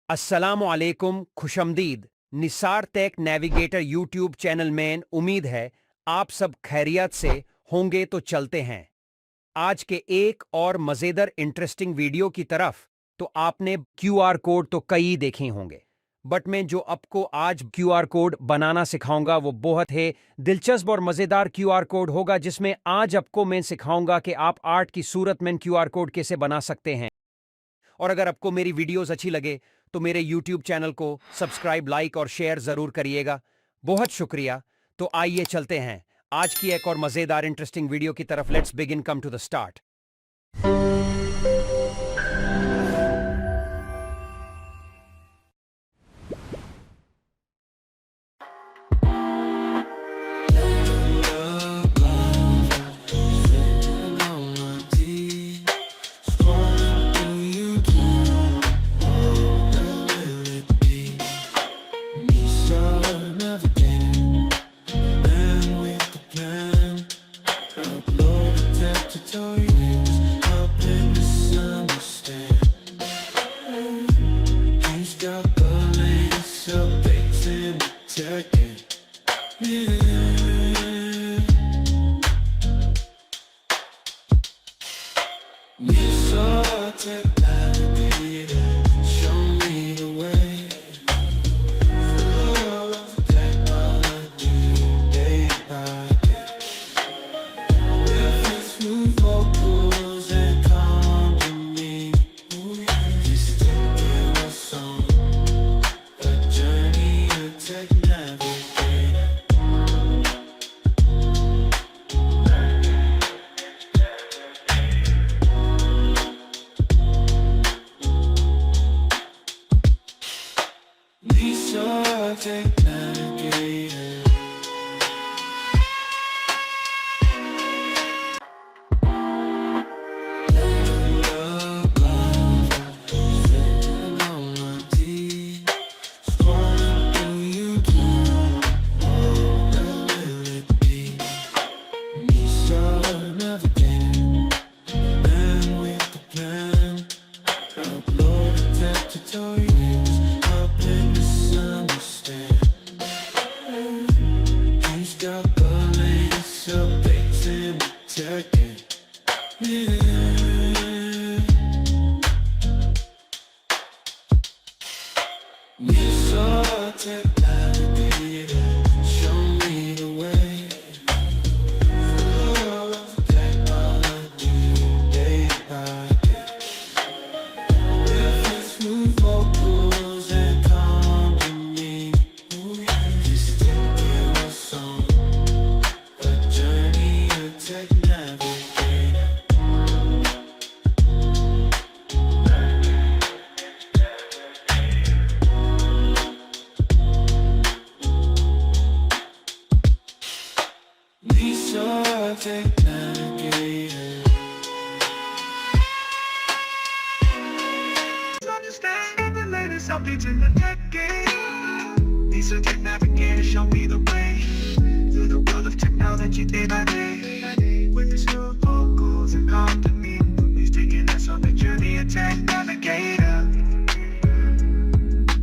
अस्सलामुअलैकुम, खुशमदीद। Nisar tech navigator YouTube channel में उम्मीद है आप सब खैरियत से होंगे। तो चलते हैं आज के एक और मज़ेदार इंटरेस्टिंग वीडियो की तरफ। तो आपने क्यूआर कोड तो कई देखे होंगे, बट मैं जो आपको आज क्यूआर कोड बनाना सिखाऊंगा वो बहुत है दिलचस्प और मज़ेदार क्यूआर कोड होगा, जिसमें आज आपको मैं सिखाऊंगा कि आप आर्ट की सूरत में क्यूआर कोड कैसे बना सकते हैं। और अगर आपको मेरी वीडियोस अच्छी लगे तो मेरे यूट्यूब चैनल को सब्सक्राइब, लाइक और शेयर जरूर करिएगा। बहुत शुक्रिया। तो आइए चलते हैं आज की एक और मजेदार इंटरेस्टिंग वीडियो की तरफ। Let's begin, come to the start. Understand the latest updates in the decade. NisarTechNavigator, show me the way through the world of technology day by day. With this new